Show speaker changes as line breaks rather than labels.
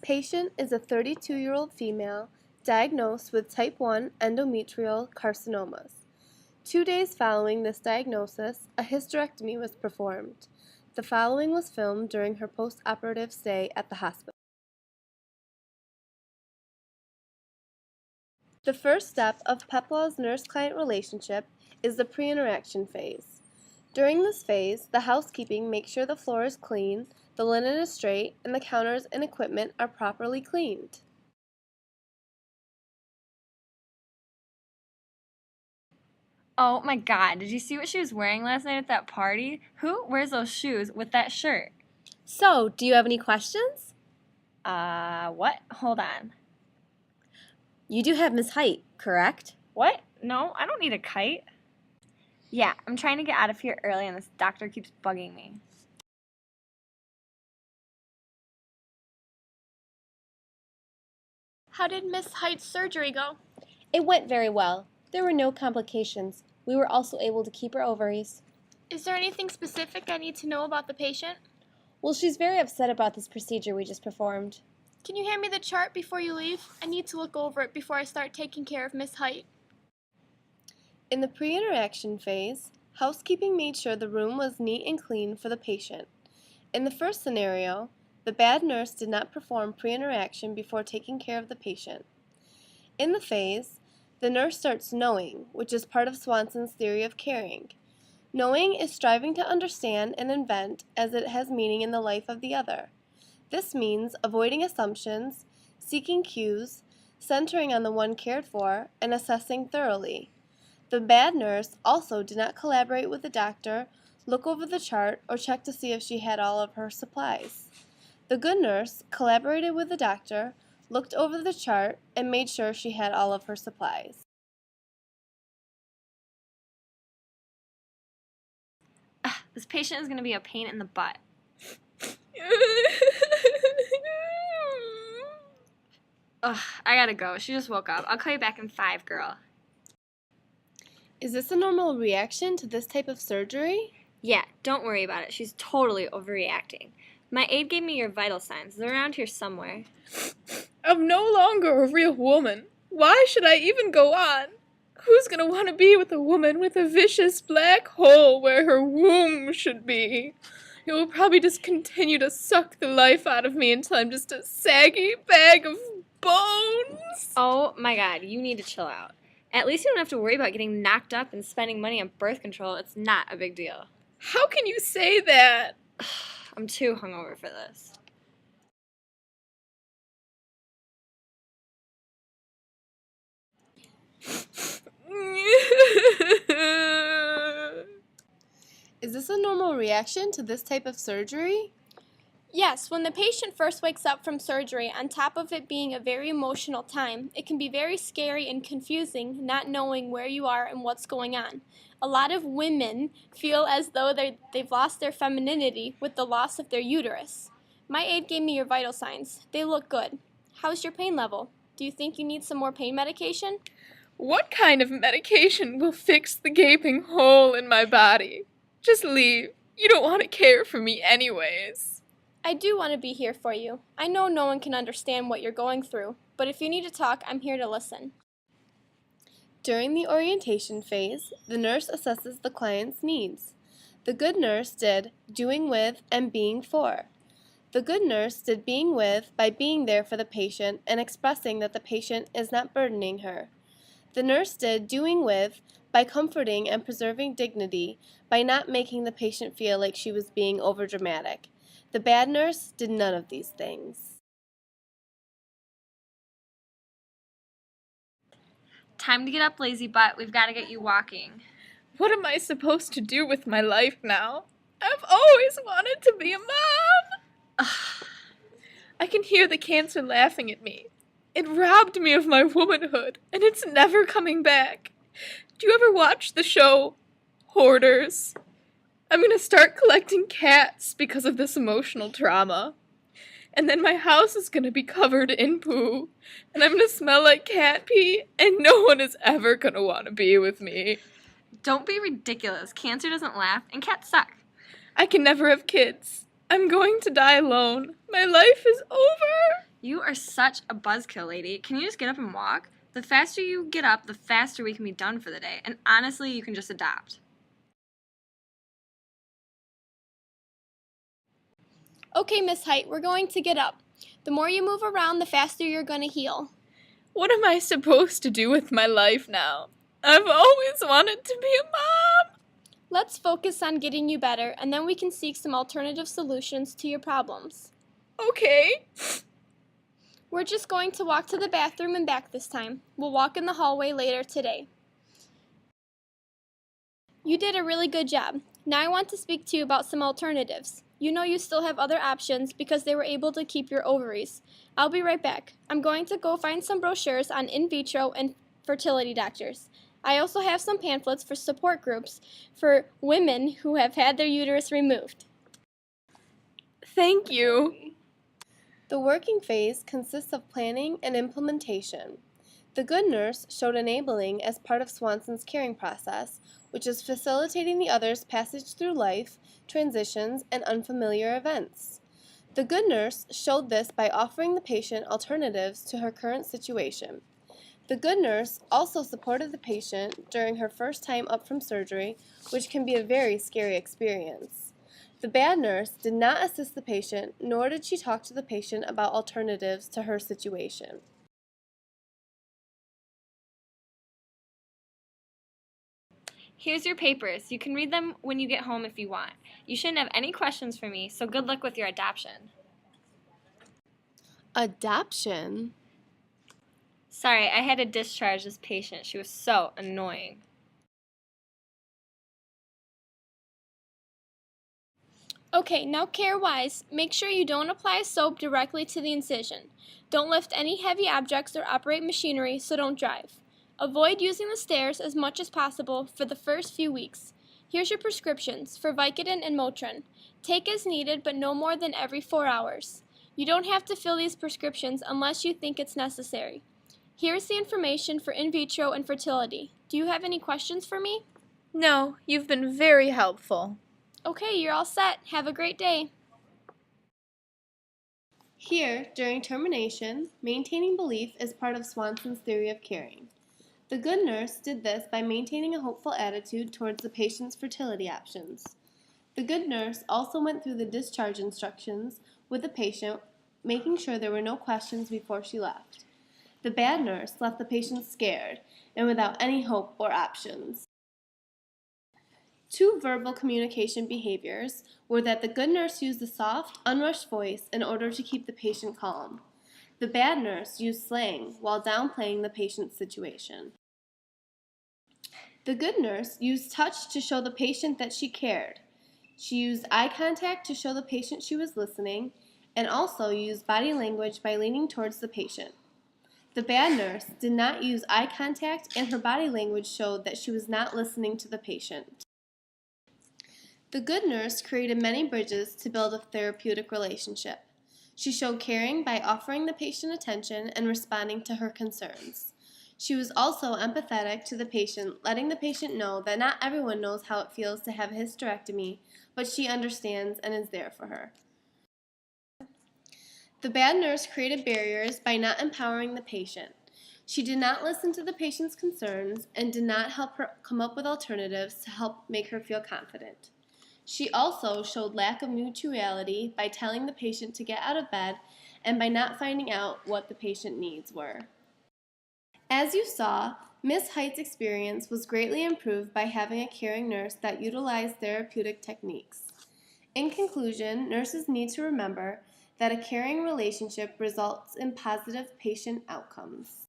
Patient is a 32-year-old female diagnosed with type 1 endometrial carcinomas. 2 days following this diagnosis, a hysterectomy was performed. The following was filmed during her post-operative stay at the hospital. The first step of PEPLAW's nurse-client relationship is the pre-interaction phase. During this phase, the housekeeping makes sure the floor is clean, the linen is straight, and the counters and equipment are properly cleaned.
Oh my god, did you see what she was wearing last night at that party? Who wears those shoes with that shirt?
So, do you have any questions?
What? Hold on.
You do have Miss Hite, correct?
What? No, I don't need a kite. Yeah, I'm trying to get out of here early and this doctor keeps bugging me.
How did Miss Hite's surgery go?
It went very well. There were no complications. We were also able to keep her ovaries.
Is there anything specific I need to know about the patient?
Well, she's very upset about this procedure we just performed.
Can you hand me the chart before you leave? I need to look over it before I start taking care of Miss Hite.
In the pre-interaction phase, housekeeping made sure the room was neat and clean for the patient. In the first scenario, the bad nurse did not perform pre-interaction before taking care of the patient. In the phase, the nurse starts knowing, which is part of Swanson's theory of caring. Knowing is striving to understand and invent as it has meaning in the life of the other. This means avoiding assumptions, seeking cues, centering on the one cared for, and assessing thoroughly. The bad nurse also did not collaborate with the doctor, look over the chart, or check to see if she had all of her supplies. The good nurse collaborated with the doctor, looked over the chart, and made sure she had all of her supplies.
This patient is going to be a pain in the butt. Ugh, I gotta go. She just woke up. I'll call you back in 5, girl.
Is this a normal reaction to this type of surgery?
Yeah, don't worry about it. She's totally overreacting. My aide gave me your vital signs. They're around here somewhere.
I'm no longer a real woman. Why should I even go on? Who's gonna want to be with a woman with a vicious black hole where her womb should be? It will probably just continue to suck the life out of me until I'm just a saggy bag of bones.
Oh my god, you need to chill out. At least you don't have to worry about getting knocked up and spending money on birth control. It's not a big deal.
How can you say that?
I'm too hungover for this.
Is this a normal reaction to this type of surgery?
Yes, when the patient first wakes up from surgery, on top of it being a very emotional time, it can be very scary and confusing not knowing where you are and what's going on. A lot of women feel as though they've lost their femininity with the loss of their uterus. My aide gave me your vital signs. They look good. How's your pain level? Do you think you need some more pain medication?
What kind of medication will fix the gaping hole in my body? Just leave. You don't want to care for me anyways.
I do want to be here for you. I know no one can understand what you're going through, but if you need to talk, I'm here to listen.
During the orientation phase, the nurse assesses the client's needs. The good nurse did doing with and being for. The good nurse did being with by being there for the patient and expressing that the patient is not burdening her. The nurse did doing with by comforting and preserving dignity by not making the patient feel like she was being overdramatic. The bad nurse did none of these things.
Time to get up, lazy butt. We've got to get you walking.
What am I supposed to do with my life now? I've always wanted to be a mom. I can hear the cancer laughing at me. It robbed me of my womanhood, and it's never coming back. Do you ever watch the show Hoarders? I'm gonna start collecting cats because of this emotional trauma. And then my house is gonna be covered in poo, and I'm gonna smell like cat pee, and no one is ever gonna want to be with me.
Don't be ridiculous. Cancer doesn't laugh, and cats suck.
I can never have kids. I'm going to die alone. My life is over.
You are such a buzzkill, lady. Can you just get up and walk? The faster you get up, the faster we can be done for the day. And honestly, you can just adopt.
Okay, Miss Hite, we're going to get up. The more you move around, the faster you're going to heal.
What am I supposed to do with my life now? I've always wanted to be a mom.
Let's focus on getting you better, and then we can seek some alternative solutions to your problems.
Okay.
We're just going to walk to the bathroom and back this time. We'll walk in the hallway later today. You did a really good job. Now I want to speak to you about some alternatives. You know you still have other options because they were able to keep your ovaries. I'll be right back. I'm going to go find some brochures on in vitro and fertility doctors. I also have some pamphlets for support groups for women who have had their uterus removed.
Thank you.
The working phase consists of planning and implementation. The good nurse showed enabling as part of Swanson's caring process, which is facilitating the other's passage through life, transitions, and unfamiliar events. The good nurse showed this by offering the patient alternatives to her current situation. The good nurse also supported the patient during her first time up from surgery, which can be a very scary experience. The bad nurse did not assist the patient, nor did she talk to the patient about alternatives to her situation.
Here's your papers. You can read them when you get home if you want. You shouldn't have any questions for me, so good luck with your adoption.
Adoption?
Sorry, I had to discharge this patient. She was so annoying.
Okay, now care-wise, make sure you don't apply soap directly to the incision. Don't lift any heavy objects or operate machinery, so don't drive. Avoid using the stairs as much as possible for the first few weeks. Here's your prescriptions for Vicodin and Motrin. Take as needed, but no more than every 4 hours. You don't have to fill these prescriptions unless you think it's necessary. Here's the information for in vitro and fertility. Do you have any questions for me?
No, you've been very helpful.
Okay, you're all set. Have a great day.
Here, during termination, maintaining belief is part of Swanson's theory of caring. The good nurse did this by maintaining a hopeful attitude towards the patient's fertility options. The good nurse also went through the discharge instructions with the patient, making sure there were no questions before she left. The bad nurse left the patient scared and without any hope or options. Two verbal communication behaviors were that the good nurse used a soft, unrushed voice in order to keep the patient calm. The bad nurse used slang while downplaying the patient's situation. The good nurse used touch to show the patient that she cared. She used eye contact to show the patient she was listening, and also used body language by leaning towards the patient. The bad nurse did not use eye contact, and her body language showed that she was not listening to the patient. The good nurse created many bridges to build a therapeutic relationship. She showed caring by offering the patient attention and responding to her concerns. She was also empathetic to the patient, letting the patient know that not everyone knows how it feels to have a hysterectomy, but she understands and is there for her. The bad nurse created barriers by not empowering the patient. She did not listen to the patient's concerns and did not help her come up with alternatives to help make her feel confident. She also showed lack of mutuality by telling the patient to get out of bed and by not finding out what the patient needs were. As you saw, Miss Hite's experience was greatly improved by having a caring nurse that utilized therapeutic techniques. In conclusion, nurses need to remember that a caring relationship results in positive patient outcomes.